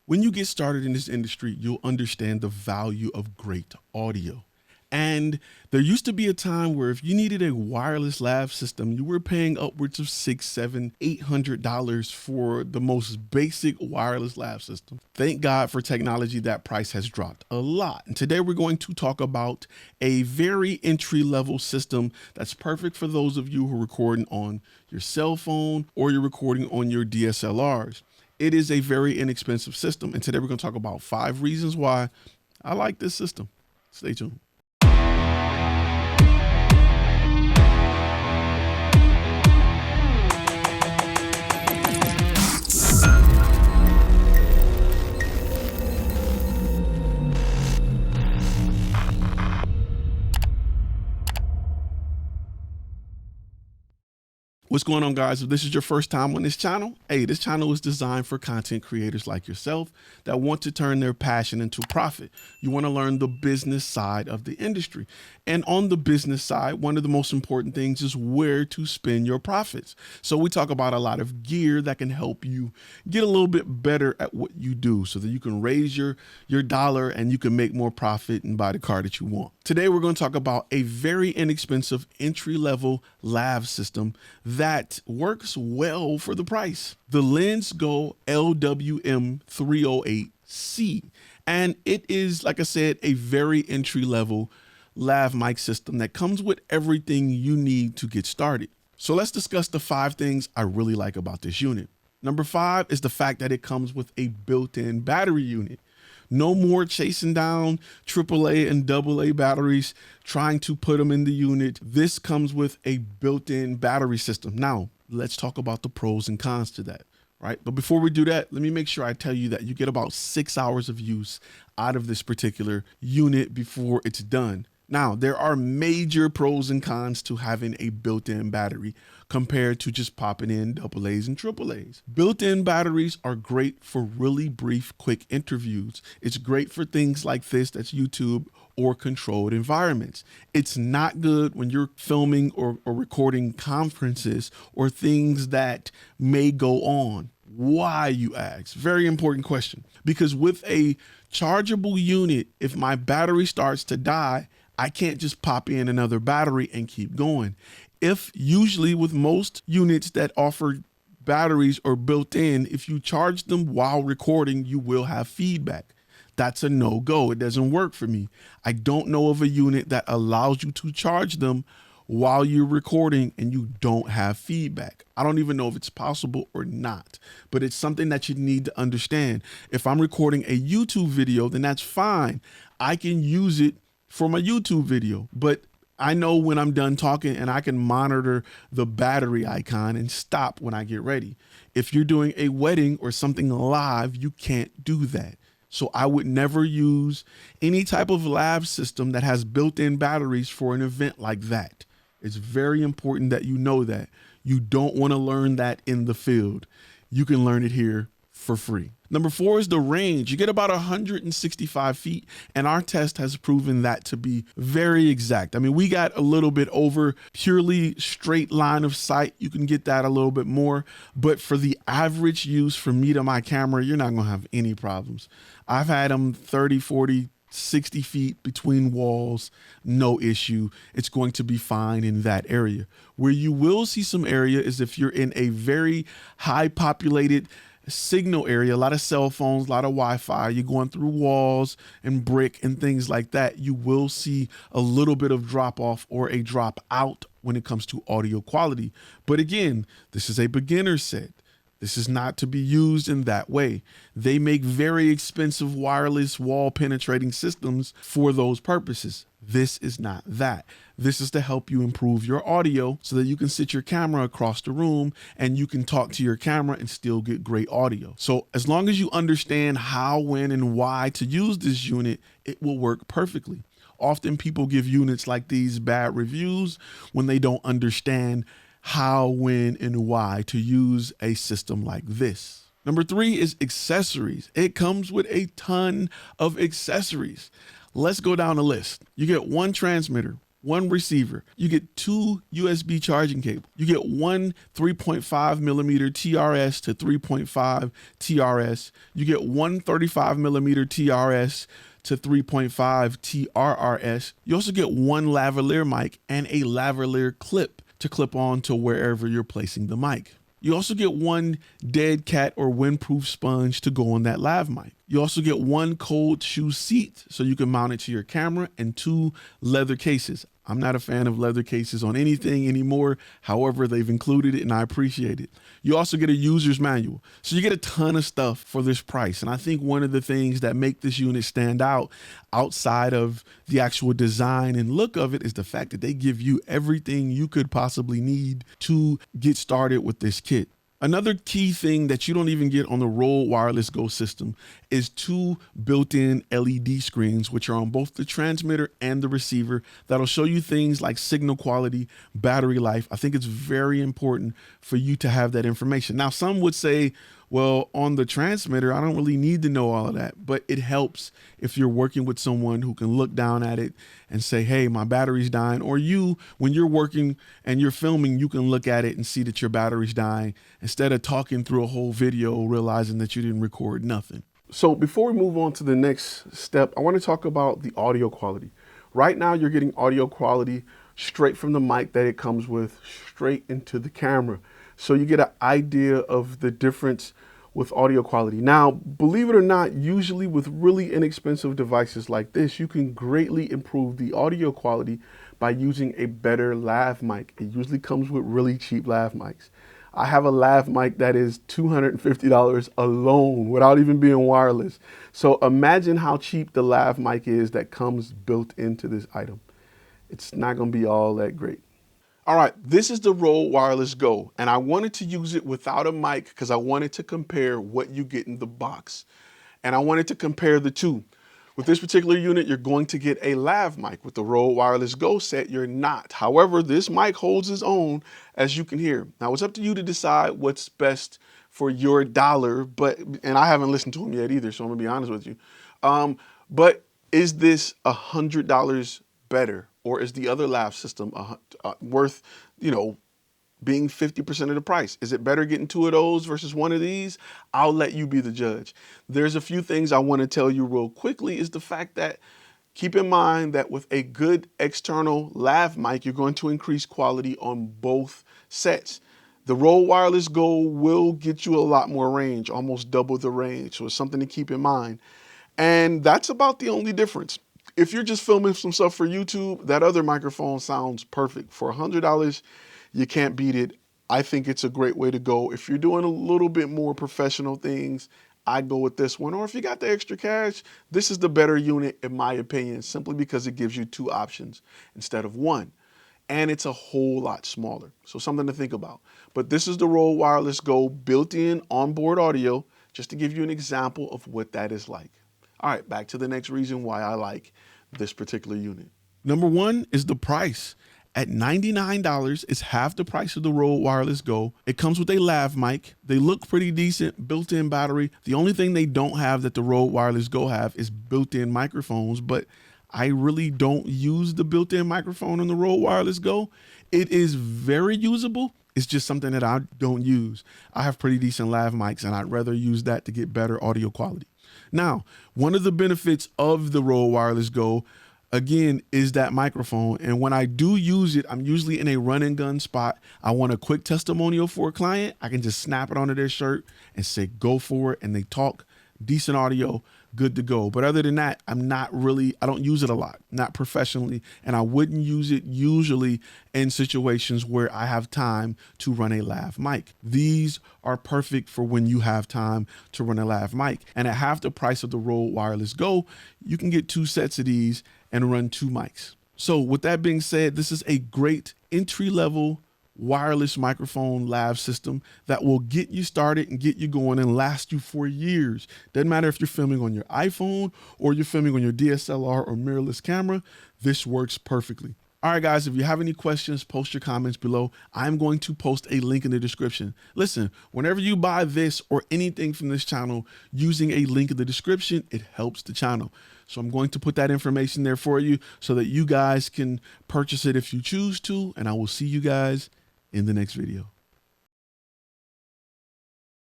When you get started in this industry, you'll understand the value of great audio. And there used to be a time where if you needed a wireless lav system, you were paying upwards of $600, $700, $800 for the most basic wireless lav system. Thank God for technology, that price has dropped a lot. And today we're going to talk about a very entry-level system that's perfect for those of you who are recording on your cell phone or you're recording on your DSLRs. It is a very inexpensive system. And today we're going to talk about 5 reasons why I like this system. Stay tuned. What's going on, guys? If this is your first time on this channel, hey, this channel is designed for content creators like yourself that want to turn their passion into profit. You want to learn the business side of the industry. And on the business side, one of the most important things is where to spend your profits. So we talk about a lot of gear that can help you get a little bit better at what you do so that you can raise your dollar and you can make more profit and buy the car that you want. Today, we're going to talk about a very inexpensive entry-level lav system that works well for the price. The LENSGO LWM 308C. And it is, like I said, a very entry-level lav mic system that comes with everything you need to get started. So let's discuss the 5 things I really like about this unit. Number 5 is the fact that it comes with a built-in battery unit. No more chasing down AAA and AA batteries, trying to put them in the unit. This comes with a built-in battery system. Now, let's talk about the pros and cons to that, right? But before we do that, let me make sure I tell you that you get about 6 hours of use out of this particular unit before it's done. Now, there are major pros and cons to having a built-in battery compared to just popping in AA's and AAA's. Built-in batteries are great for really brief, quick interviews. It's great for things like this, that's YouTube or controlled environments. It's not good when you're filming or recording conferences or things that may go on. Why, you ask? Very important question. Because with a chargeable unit, if my battery starts to die, I can't just pop in another battery and keep going. If usually with most units that offer batteries or built in, if you charge them while recording, you will have feedback. That's a no-go. It doesn't work for me. I don't know of a unit that allows you to charge them while you're recording and you don't have feedback. I don't even know if it's possible or not, but it's something that you need to understand. If I'm recording a YouTube video, then that's fine. I can use it for my YouTube video, but I know when I'm done talking and I can monitor the battery icon and stop when I get ready. If you're doing a wedding or something live, you can't do that. So I would never use any type of lav system that has built-in batteries for an event like that. It's very important that you know that. You don't want to learn that in the field. You can learn it here for free. Number 4 is the range. You get about 165 feet, and our test has proven that to be very exact. I mean, we got a little bit over purely straight line of sight. You can get that a little bit more, but for the average use from me to my camera, you're not gonna have any problems. I've had them 30, 40, 60 feet between walls, no issue. It's going to be fine in that area. Where you will see some area is if you're in a very high populated signal area, a lot of cell phones, a lot of Wi-Fi, you're going through walls and brick and things like that, you will see a little bit of drop off or a drop out when it comes to audio quality. But again, this is a beginner set. This is not to be used in that way. They make very expensive wireless wall penetrating systems for those purposes. This is not that. This is to help you improve your audio so that you can sit your camera across the room and you can talk to your camera and still get great audio. So as long as you understand how, when, and why to use this unit, it will work perfectly. Often people give units like these bad reviews when they don't understand how, when, and why to use a system like this. Number 3 is accessories. It comes with a ton of accessories. Let's go down the list. You get one transmitter, one receiver. You get 2 USB charging cables. You get one 3.5 millimeter TRS to 3.5 TRS. You get one 35 millimeter TRS to 3.5 TRRS. You also get one lavalier mic and a lavalier clip to clip on to wherever you're placing the mic. You also get one dead cat or windproof sponge to go on that lav mic. You also get one cold shoe seat so you can mount it to your camera, and 2 leather cases. I'm not a fan of leather cases on anything anymore. However, they've included it and I appreciate it. You also get a user's manual. So you get a ton of stuff for this price. And I think one of the things that make this unit stand out outside of the actual design and look of it is the fact that they give you everything you could possibly need to get started with this kit. Another key thing that you don't even get on the Rode Wireless Go system is 2 built-in LED screens, which are on both the transmitter and the receiver, that'll show you things like signal quality, battery life. I think it's very important for you to have that information. Now, some would say, well, on the transmitter, I don't really need to know all of that, but it helps if you're working with someone who can look down at it and say, hey, my battery's dying. Or you, when you're working and you're filming, you can look at it and see that your battery's dying instead of talking through a whole video, realizing that you didn't record nothing. So before we move on to the next step, I want to talk about the audio quality. Right now, you're getting audio quality straight from the mic that it comes with, straight into the camera. So you get an idea of the difference with audio quality. Now, believe it or not, usually with really inexpensive devices like this, you can greatly improve the audio quality by using a better lav mic. It usually comes with really cheap lav mics. I have a lav mic that is $250 alone without even being wireless. So imagine how cheap the lav mic is that comes built into this item. It's not going to be all that great. All right, this is the Rode Wireless Go, and I wanted to use it without a mic because I wanted to compare what you get in the box. And I wanted to compare the two. With this particular unit, you're going to get a lav mic. With the Rode Wireless Go set, you're not. However, this mic holds its own, as you can hear. Now, it's up to you to decide what's best for your dollar, and I haven't listened to them yet either, so I'm gonna be honest with you. But is this $100 better? Or is the other lav system worth, being 50% of the price? Is it better getting 2 of those versus 1 of these? I'll let you be the judge. There's a few things I want to tell you real quickly is the fact that keep in mind that with a good external lav mic, you're going to increase quality on both sets. The Rode Wireless Go will get you a lot more range, almost double the range. So it's something to keep in mind. And that's about the only difference. If you're just filming some stuff for YouTube, that other microphone sounds perfect. For $100, you can't beat it. I think it's a great way to go. If you're doing a little bit more professional things, I'd go with this one. Or if you got the extra cash, this is the better unit in my opinion, simply because it gives you 2 options instead of 1. And it's a whole lot smaller. So something to think about. But this is the Rode Wireless Go built-in onboard audio, just to give you an example of what that is like. All right, back to the next reason why I like this particular unit. Number 1 is the price. At $99, it's half the price of the Rode Wireless Go. It comes with a lav mic. They look pretty decent, built-in battery. The only thing they don't have that the Rode Wireless Go have is built-in microphones, but I really don't use the built-in microphone on the Rode Wireless Go. It is very usable. It's just something that I don't use. I have pretty decent lav mics, and I'd rather use that to get better audio quality. Now, one of the benefits of the Rode Wireless Go, again, is that microphone. And when I do use it, I'm usually in a run and gun spot. I want a quick testimonial for a client. I can just snap it onto their shirt and say, go for it. And they talk, decent audio, good to go. But other than that, I don't use it a lot, not professionally. And I wouldn't use it usually in situations where I have time to run a lav mic. These are perfect for when you have time to run a lav mic. And at half the price of the Rode Wireless Go, you can get 2 sets of these and run 2 mics. So with that being said, this is a great entry-level wireless microphone lav system that will get you started and get you going and last you for years. Doesn't matter if you're filming on your iPhone or you're filming on your DSLR or mirrorless camera, this works perfectly. All right, guys, if you have any questions, post your comments below. I'm going to post a link in the description. Listen, whenever you buy this or anything from this channel using a link in the description, it helps the channel. So I'm going to put that information there for you so that you guys can purchase it if you choose to, and I will see you guys in the next video.